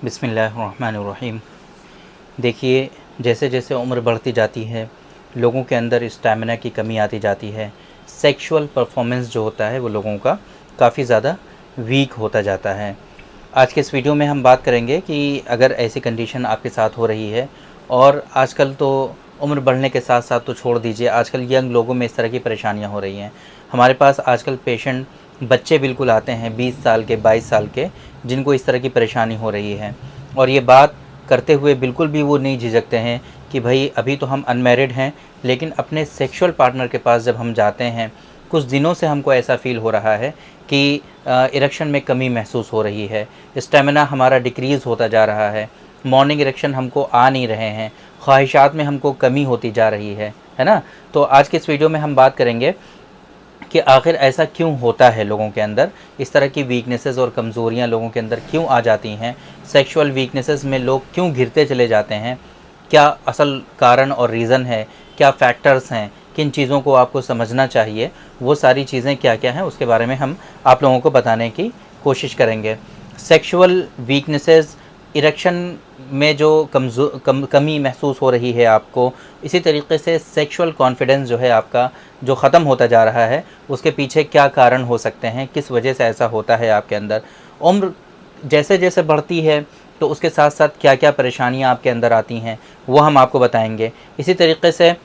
बिस्मिल्लाहिर्रहमानिर्रहीम। देखिए, जैसे जैसे उम्र बढ़ती जाती है, लोगों के अंदर स्टैमिना की कमी आती जाती है। सेक्सुअल परफॉर्मेंस जो होता है वो लोगों का काफ़ी ज़्यादा वीक होता जाता है। आज के इस वीडियो में हम बात करेंगे कि अगर ऐसी कंडीशन आपके साथ हो रही है, और आजकल तो उम्र बढ़ने के साथ साथ तो छोड़ दीजिए, आजकल यंग लोगों में इस तरह की परेशानियां हो रही हैं। हमारे पास आजकल पेशेंट बच्चे बिल्कुल आते हैं 20 साल के, 22 साल के, जिनको इस तरह की परेशानी हो रही है। और ये बात करते हुए बिल्कुल भी वो नहीं झिझकते हैं कि भाई अभी तो हम अनमैरिड हैं, लेकिन अपने सेक्सुअल पार्टनर के पास जब हम जाते हैं, कुछ दिनों से हमको ऐसा फ़ील हो रहा है कि इरेक्शन में कमी महसूस हो रही है, स्टेमिना हमारा डिक्रीज़ होता जा रहा है, मॉर्निंग इरेक्शन हमको आ नहीं रहे हैं, ख्वाहिशात में हमको कमी होती जा रही है ना। तो आज के इस वीडियो में हम बात करेंगे कि आखिर ऐसा क्यों होता है, लोगों के अंदर इस तरह की वीकनेसेस और कमज़ोरियाँ लोगों के अंदर क्यों आ जाती हैं, सेक्सुअल वीकनेसेस में लोग क्यों घिरते चले जाते हैं, क्या असल कारण और रीज़न है, क्या फैक्टर्स हैं, किन चीज़ों को आपको समझना चाहिए, वो सारी चीज़ें क्या क्या हैं उसके बारे में हम आप लोगों को बताने की कोशिश करेंगे। सेक्सुअल वीकनेसेस, इरेक्शन में जो कमी महसूस हो रही है आपको, इसी तरीके से सेक्सुअल कॉन्फिडेंस जो है आपका, जो ख़त्म होता जा रहा है, उसके पीछे क्या कारण हो सकते हैं, किस वजह से ऐसा होता है आपके अंदर। उम्र जैसे जैसे बढ़ती है तो उसके साथ साथ क्या क्या परेशानियां आपके अंदर आती हैं वो हम आपको बताएंगे। इसी तरीके से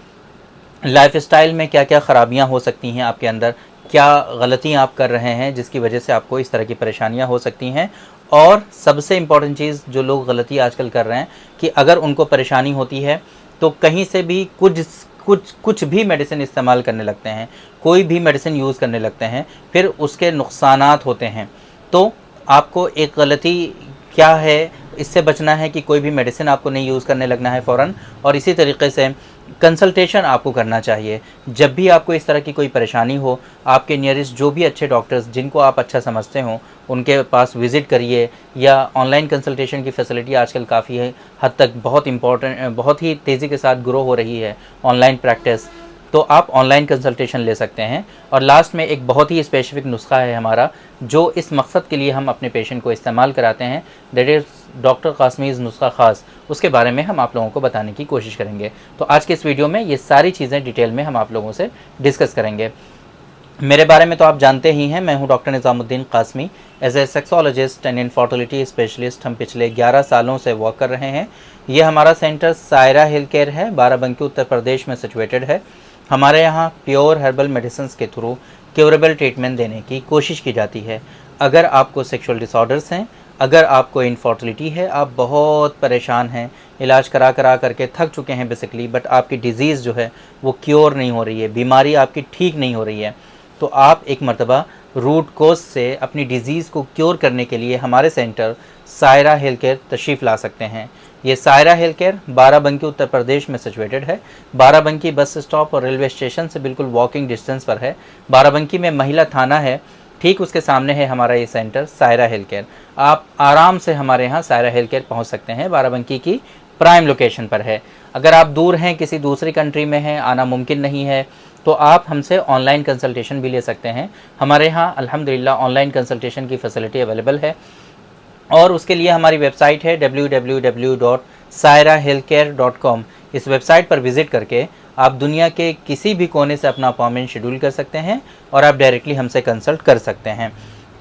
लाइफस्टाइल में क्या क्या ख़राबियां हो सकती हैं आपके अंदर, क्या गलतियां आप कर रहे हैं जिसकी वजह से आपको इस तरह की परेशानियां हो सकती हैं। और सबसे इम्पॉर्टेंट चीज़ जो लोग गलती आजकल कर रहे हैं कि अगर उनको परेशानी होती है तो कहीं से भी कुछ भी मेडिसिन इस्तेमाल करने लगते हैं, कोई भी मेडिसिन यूज़ करने लगते हैं, फिर उसके नुकसानात होते हैं। तो आपको एक गलती क्या है, इससे बचना है कि कोई भी मेडिसिन आपको नहीं यूज़ करने लगना है फ़ौरन। और इसी तरीके से कंसल्टेशन आपको करना चाहिए। जब भी आपको इस तरह की कोई परेशानी हो, आपके नियरेस्ट जो भी अच्छे डॉक्टर्स जिनको आप अच्छा समझते हो उनके पास विज़िट करिए, या ऑनलाइन कंसल्टेशन की फ़ैसिलिटी आजकल काफ़ी है हद तक बहुत ही तेज़ी के साथ ग्रो हो रही है ऑनलाइन प्रैक्टिस, तो आप ऑनलाइन कंसल्टेशन ले सकते हैं। और लास्ट में एक बहुत ही स्पेसिफिक नुस्खा है हमारा, जो इस मकसद के लिए हम अपने पेशेंट को इस्तेमाल कराते हैं, दैट इज़ डॉक्टर कासमीज़ नुस्खा ख़ास। उसके बारे में हम आप लोगों को बताने की कोशिश करेंगे। तो आज के इस वीडियो में ये सारी चीज़ें डिटेल में हम आप लोगों से डिस्कस करेंगे। मेरे बारे में तो आप जानते ही हैं, मैं हूं doctor Nizamuddin Qasmi. As a sexologist and infertility specialist हम पिछले 11 सालों से वर्क कर रहे हैं। ये हमारा सेंटर सायरा हेल्थ केयर है, बाराबंकी उत्तर प्रदेश में सिचुएटेड है। हमारे यहाँ प्योर हर्बल मेडिसिन के थ्रू क्योरेबल ट्रीटमेंट देने की कोशिश की जाती है। अगर आपको सेक्सुअल डिसऑर्डर्स हैं, अगर आपको इनफर्टिलिटी है, आप बहुत परेशान हैं, इलाज करा करा करके थक चुके हैं बेसिकली, बट आपकी डिज़ीज़ जो है वो क्योर नहीं हो रही है, बीमारी आपकी ठीक नहीं हो रही है, तो आप एक मरतबा रूट कोज से अपनी डिज़ीज़ को क्योर करने के लिए हमारे सेंटर सायरा हेल्थ केयर तशरीफ़ ला सकते हैं। ये सायरा हेल्थ केयर बाराबंकी उत्तर प्रदेश में सिचुएटेड है। बाराबंकी बस स्टॉप और रेलवे स्टेशन से बिल्कुल वॉकिंग डिस्टेंस पर है। बाराबंकी में महिला थाना है, ठीक उसके सामने है हमारा ये सेंटर सायरा हेल्थ केयर। आप आराम से हमारे यहाँ सायरा हेल्थ केयर पहुँच सकते हैं, बाराबंकी की प्राइम लोकेशन पर है। अगर आप दूर हैं, किसी दूसरी कंट्री में हैं, आना मुमकिन नहीं है, तो आप हमसे ऑनलाइन कंसल्टेशन भी ले सकते हैं। हमारे यहाँ अल्हम्दुलिल्लाह ऑनलाइन कंसल्टेशन की फ़ैसिलिटी अवेलेबल है, और उसके लिए हमारी वेबसाइट है www.sairahealthcare.com। इस वेबसाइट पर विज़िट करके आप दुनिया के किसी भी कोने से अपना अपॉइंटमेंट शेड्यूल कर सकते हैं और आप डायरेक्टली हमसे कंसल्ट कर सकते हैं।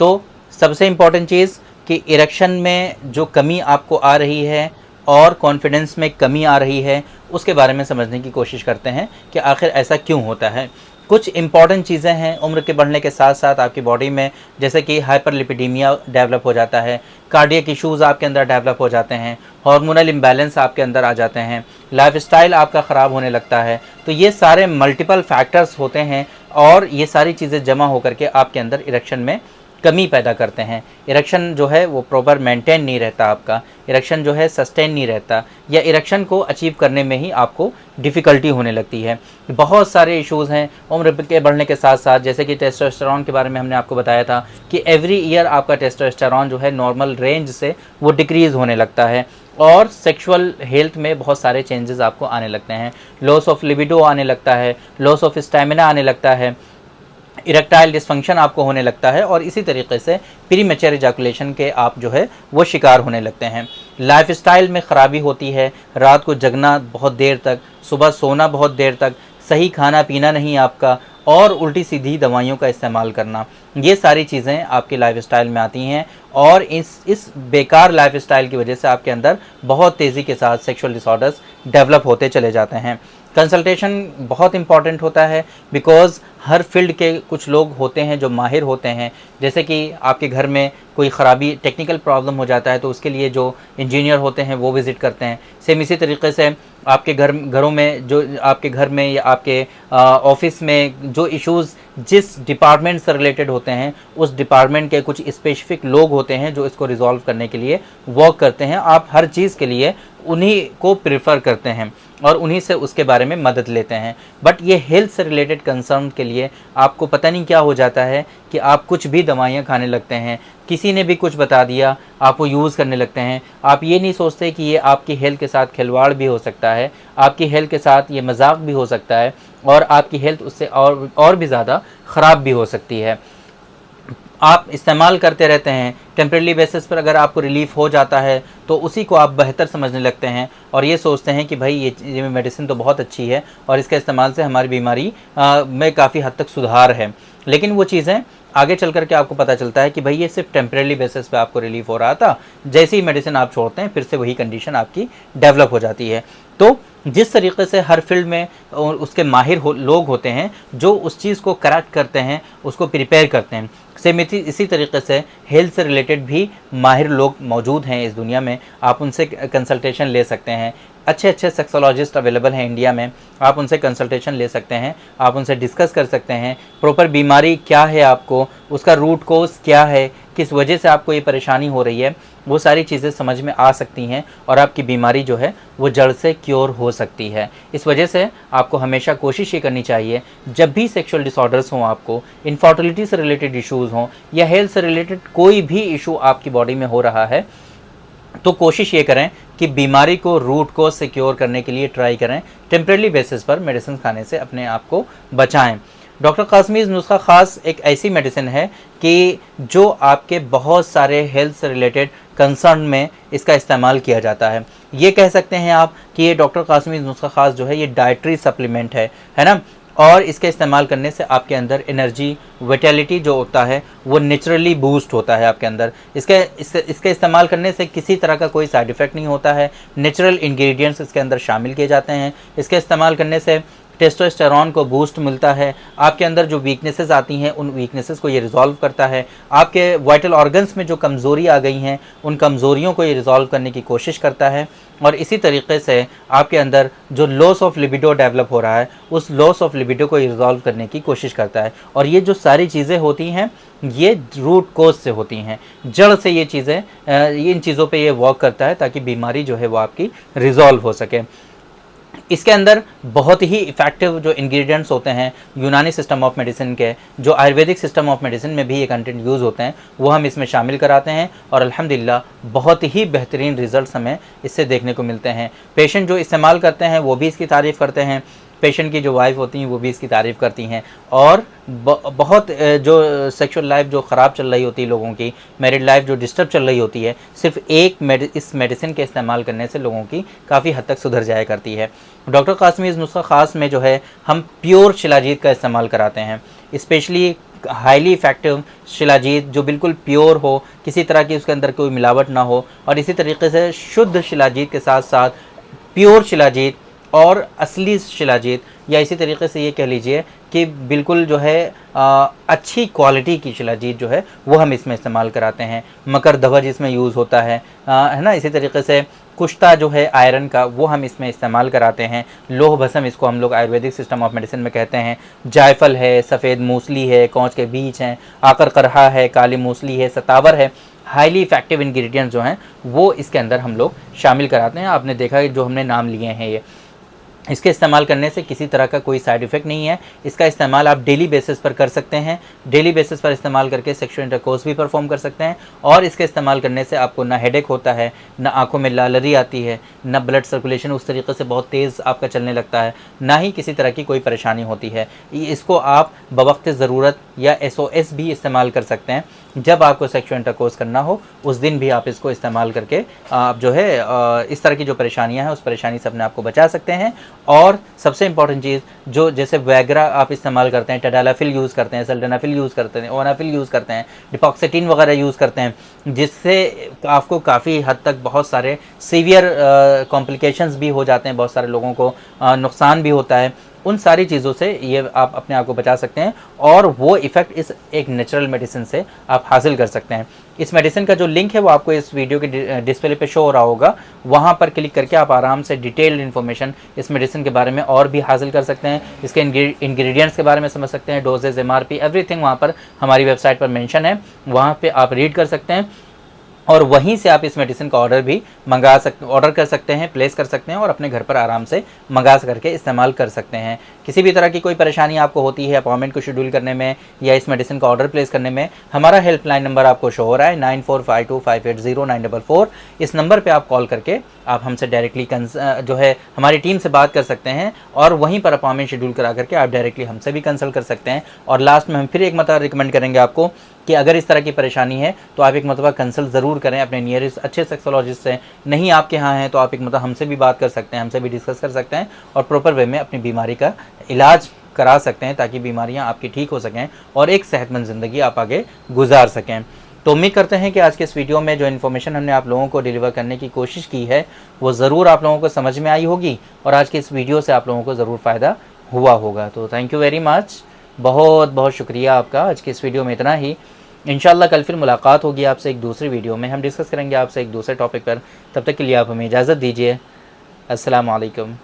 तो सबसे इम्पॉर्टेंट चीज़ कि इरेक्शन में जो कमी आपको आ रही है और कॉन्फिडेंस में कमी आ रही है, उसके बारे में समझने की कोशिश करते हैं कि आखिर ऐसा क्यों होता है। कुछ इंपॉर्टेंट चीज़ें हैं उम्र के बढ़ने के साथ साथ आपकी बॉडी में, जैसे कि हाइपरलिपिडीमिया डेवलप हो जाता है, कार्डियक इश्यूज़ आपके अंदर डेवलप हो जाते हैं, हार्मोनल इम्बैलेंस आपके अंदर आ जाते हैं, लाइफस्टाइल आपका ख़राब होने लगता है। तो ये सारे मल्टीपल फैक्टर्स होते हैं, और ये सारी चीज़ें जमा होकर के आपके अंदर इरेक्शन में कमी पैदा करते हैं। इरेक्शन जो है वो प्रॉपर मेंटेन नहीं रहता, आपका इरेक्शन जो है सस्टेन नहीं रहता, या इरेक्शन को अचीव करने में ही आपको डिफ़िकल्टी होने लगती है। बहुत सारे इश्यूज़ हैं उम्र के बढ़ने के साथ साथ, जैसे कि टेस्टोस्टेरोन के बारे में हमने आपको बताया था कि एवरी ईयर आपका टेस्टोस्टेरोन जो है नॉर्मल रेंज से वो डिक्रीज़ होने लगता है, और सेक्सुअल हेल्थ में बहुत सारे चेंजेस आपको आने लगते हैं। लॉस ऑफ लिबिडो आने लगता है, लॉस ऑफ स्टैमिना आने लगता है, इरेक्टाइल डिसफंक्शन आपको होने लगता है और इसी तरीके से प्री मैच्योर इजैकुलेशन के आप जो है वो शिकार होने लगते हैं। लाइफस्टाइल में ख़राबी होती है, रात को जगना बहुत देर तक, सुबह सोना बहुत देर तक, सही खाना पीना नहीं आपका, और उल्टी सीधी दवाइयों का इस्तेमाल करना, ये सारी चीज़ें आपके लाइफस्टाइल में आती हैं और इस बेकार लाइफस्टाइल की वजह से आपके अंदर बहुत तेज़ी के साथ सेक्सुअल डिसऑर्डर्स डेवलप होते चले जाते हैं। कंसल्टेशन बहुत इंपॉर्टेंट होता है, बिकॉज़ हर फील्ड के कुछ लोग होते हैं जो माहिर होते हैं। जैसे कि आपके घर में कोई ख़राबी टेक्निकल प्रॉब्लम हो जाता है तो उसके लिए जो इंजीनियर होते हैं वो विज़िट करते हैं। सेम इसी तरीके से आपके घरों में जो आपके घर में या आपके ऑफिस में जो इश्यूज़ जिस डिपार्टमेंट से रिलेटेड होते हैं उस डिपार्टमेंट के कुछ स्पेसिफिक लोग होते हैं जो इसको रिजॉल्व करने के लिए वर्क करते हैं। आप हर चीज़ के लिए उन्हीं को प्रेफर करते हैं और उन्हीं से उसके बारे में मदद लेते हैं। बट ये हेल्थ से रिलेटेड कंसर्न के लिए आपको पता नहीं क्या हो जाता है कि आप कुछ भी दवाइयाँ खाने लगते हैं, किसी ने भी कुछ बता दिया आप वो यूज़ करने लगते हैं। आप ये नहीं सोचते कि ये आपकी हेल्थ के साथ खिलवाड़ भी हो सकता है, आपकी हेल्थ के साथ ये मजाक भी हो सकता है और आपकी हेल्थ उससे और भी ज़्यादा ख़राब भी हो सकती है। आप इस्तेमाल करते रहते हैं, टेम्परेरी बेसिस पर अगर आपको रिलीफ हो जाता है तो उसी को आप बेहतर समझने लगते हैं और ये सोचते हैं कि भाई ये मेडिसिन तो बहुत अच्छी है और इसके इस्तेमाल से हमारी बीमारी में काफ़ी हद तक सुधार है। लेकिन वो चीज़ें आगे चल कर के आपको पता चलता है कि भाई ये सिर्फ टेम्परेरी बेसिस पे आपको रिलीफ हो रहा था, जैसे ही मेडिसिन आप छोड़ते हैं फिर से वही कंडीशन आपकी डेवलप हो जाती है। तो जिस तरीके से हर फील्ड में उसके माहिर लोग होते हैं जो उस चीज़ को करेक्ट करते हैं, उसको प्रिपेयर करते हैं, सेम इसी तरीके से हेल्थ से रिलेटेड भी माहिर लोग मौजूद हैं इस दुनिया में। आप उनसे कंसल्टेशन ले सकते हैं। अच्छे अच्छे सेक्सोलॉजिस्ट अवेलेबल हैं इंडिया में, आप उनसे कंसल्टेशन ले सकते हैं, आप उनसे डिस्कस कर सकते हैं प्रॉपर बीमारी क्या है आपको, उसका रूट कोज क्या है, किस वजह से आपको ये परेशानी हो रही है, वो सारी चीज़ें समझ में आ सकती हैं और आपकी बीमारी जो है वो जड़ से क्योर हो सकती है। इस वजह से आपको हमेशा कोशिश ये करनी चाहिए जब भी सेक्सुअल डिसऑर्डर्स हों, आपको इनफर्टिलिटी से रिलेटेड इश्यूज़ हों या हेल्थ से रिलेटेड कोई भी इशू आपकी बॉडी में हो रहा है, तो कोशिश ये करें कि बीमारी को रूट को सिक्योर करने के लिए ट्राई करें। टेम्परेरी बेसिस पर मेडिसिन खाने से अपने आप को बचाएं। डॉक्टर कासमीज़ नुस्खा ख़ास एक ऐसी मेडिसिन है कि जो आपके बहुत सारे हेल्थ से रिलेटेड कंसर्न में इसका इस्तेमाल किया जाता है। ये कह सकते हैं आप कि ये डॉक्टर कासमीज़ नुस्खा ख़ास जो है ये डाइटरी सप्लीमेंट है ना, और इसके इस्तेमाल करने से आपके अंदर एनर्जी विटैलिटी जो होता है वो नेचुरली बूस्ट होता है आपके अंदर। इसके इस्तेमाल करने से किसी तरह का कोई साइड इफ़ेक्ट नहीं होता है। नेचुरल इंग्रेडिएंट्स इसके अंदर शामिल किए जाते हैं। इसके इस्तेमाल करने से टेस्टोस्टेरोन को बूस्ट मिलता है। आपके अंदर जो वीकनेसेस आती हैं उन वीकनेसेस को ये रिजॉल्व करता है। आपके वाइटल ऑर्गन्स में जो कमज़ोरी आ गई हैं उन कमज़ोरियों को ये रिजॉल्व करने की कोशिश करता है और इसी तरीके से आपके अंदर जो लॉस ऑफ लिबिडो डेवलप हो रहा है उस लॉस ऑफ लिबिडो को ये रिजॉल्व करने की कोशिश करता है। और ये जो सारी चीज़ें होती हैं ये रूट कोज से होती हैं, जड़ से ये चीज़ें इन चीज़ों पे ये वर्क करता है ताकि बीमारी जो है वो आपकी रिजॉल्व हो सके। इसके अंदर बहुत ही इफ़ेक्टिव जो इंग्रेडिएंट्स होते हैं यूनानी सिस्टम ऑफ मेडिसिन के, जो आयुर्वेदिक सिस्टम ऑफ मेडिसिन में भी ये कंटेंट यूज़ होते हैं, वो हम इसमें शामिल कराते हैं और अल्हम्दुलिल्लाह बहुत ही बेहतरीन रिज़ल्ट्स हमें इससे देखने को मिलते हैं। पेशेंट जो इस्तेमाल करते हैं वो भी इसकी तारीफ़ करते हैं, पेशेंट की जो वाइफ होती हैं वो भी इसकी तारीफ़ करती हैं और बहुत जो सेक्सुअल लाइफ जो ख़राब चल रही होती है लोगों की, मैरिड लाइफ जो डिस्टर्ब चल रही होती है, सिर्फ इस मेडिसिन के इस्तेमाल करने से लोगों की काफ़ी हद तक सुधर जाया करती है। डॉक्टर कासमीज़ नुस्खा ख़ास में जो है हम प्योर शिलाजीत का इस्तेमाल कराते हैं, स्पेशली हाईली इफ़ेक्टिव शिलाजीत जो बिल्कुल प्योर हो, किसी तरह की उसके अंदर कोई मिलावट ना हो, और इसी तरीके से शुद्ध शिलाजीत के साथ साथ प्योर शिलाजीत और असली शिलाजीत, या इसी तरीके से ये कह लीजिए कि बिल्कुल जो है अच्छी क्वालिटी की शिलाजीत जो है वो हम इसमें इस्तेमाल कराते हैं। मकर धवज इसमें यूज़ होता है ना। इसी तरीके से कुश्ता जो है आयरन का वो हम इसमें इस्तेमाल कराते हैं। लोह भस्म इसको हम लोग आयुर्वेदिक सिस्टम ऑफ मेडिसिन में कहते हैं। जायफल है, सफ़ेद मूसली है, कौच के बीज हैं, आकर करहा है, काली मूसली है, सतावर है, हाईली इफ़ेक्टिव इंग्रेडिएंट्स जो हैं वो इसके अंदर हम लोग शामिल कराते हैं। आपने देखा कि जो हमने नाम लिए हैं ये इसके इस्तेमाल करने से किसी तरह का कोई साइड इफ़ेक्ट नहीं है। इसका इस्तेमाल आप डेली बेसिस पर कर सकते हैं। डेली बेसिस पर इस्तेमाल करके सेक्सुअल इंटरकोर्स भी परफॉर्म कर सकते हैं और इसके इस्तेमाल करने से आपको ना हेडेक होता है, ना आंखों में लालरी आती है, ना ब्लड सर्कुलेशन उस तरीके से बहुत तेज़ आपका चलने लगता है, ना ही किसी तरह की कोई परेशानी होती है। इसको आप बवक्त ज़रूरत या SOS भी इस्तेमाल कर सकते हैं। जब आपको सेक्सुअल इंटरकोर्स करना हो उस दिन भी आप इसको इस्तेमाल करके आप जो है इस तरह की जो परेशानियां हैं उस परेशानी से अपने आप को बचा सकते हैं। और सबसे इंपॉर्टेंट चीज़, जो जैसे वैग्रा आप इस्तेमाल करते हैं, टडालाफिल यूज़ करते हैं, सल्डेनाफिल यूज़ करते हैं, ओनाफिल यूज़ करते हैं, डिपॉक्सेटिन वगैरह यूज़ करते हैं, जिससे आपको काफ़ी हद तक बहुत सारे सीवियर कॉम्प्लिकेशंस भी हो जाते हैं, बहुत सारे लोगों को नुकसान भी होता है। उन सारी चीज़ों से ये आप अपने आप को बचा सकते हैं और वो इफ़ेक्ट इस एक नेचुरल मेडिसिन से आप हासिल कर सकते हैं। इस मेडिसिन का जो लिंक है वो आपको इस वीडियो के डिस्प्ले पे शो हो रहा होगा, वहाँ पर क्लिक करके आप आराम से डिटेल्ड इन्फॉर्मेशन इस मेडिसिन के बारे में और भी हासिल कर सकते हैं। इसके इंग्रेडिएंट्स के बारे में समझ सकते हैं, डोजेज, MRP, एवरीथिंग वहाँ पर हमारी वेबसाइट पर मेंशन है, वहाँ पर आप रीड कर सकते हैं और वहीं से आप इस मेडिसिन का ऑर्डर कर सकते हैं, प्लेस कर सकते हैं और अपने घर पर आराम से मंगा करके इस्तेमाल कर सकते हैं। किसी भी तरह की कोई परेशानी आपको होती है अपॉइंटमेंट को शेड्यूल करने में या इस मेडिसिन का ऑर्डर प्लेस करने में, हमारा हेल्पलाइन नंबर आपको शो हो रहा है 9452580944। इस नंबर पर आप कॉल करके आप हमसे डायरेक्टली जो है हमारी टीम से बात कर सकते हैं और वहीं पर अपॉइंटमेंट शेड्यूल करा करके आप डायरेक्टली हमसे भी कंसल्ट कर सकते हैं। और लास्ट में हम फिर एक मतलब रिकमेंड करेंगे आपको कि अगर इस तरह की परेशानी है तो आप एक मतलब कंसल्ट ज़रूर करें अपने नियरेस्ट अच्छे सेक्सोलॉजिस्ट से। नहीं आपके यहाँ है तो आप एक मतलब हमसे भी बात कर सकते हैं, हमसे भी डिस्कस कर सकते हैं और प्रॉपर वे में अपनी बीमारी का इलाज करा सकते हैं ताकि बीमारियाँ आपकी ठीक हो सकें और एक सेहतमंद ज़िंदगी आप आगे गुजार सकें। तो उम्मीद करते हैं कि आज के इस वीडियो में जो इन्फॉर्मेशन हमने आप लोगों को डिलीवर करने की कोशिश की है वो ज़रूर आप लोगों को समझ में आई होगी और आज के इस वीडियो से आप लोगों को ज़रूर फ़ायदा हुआ होगा। तो थैंक यू वेरी मच, बहुत बहुत शुक्रिया आपका। आज के इस वीडियो में इतना ही। इंशाल्लाह कल फिर मुलाकात होगी आपसे एक दूसरी वीडियो में, हम डिस्कस करेंगे आपसे एक दूसरे टॉपिक पर। तब तक के लिए आप हमें इजाज़त दीजिए। अस्सलाम वालेकुम।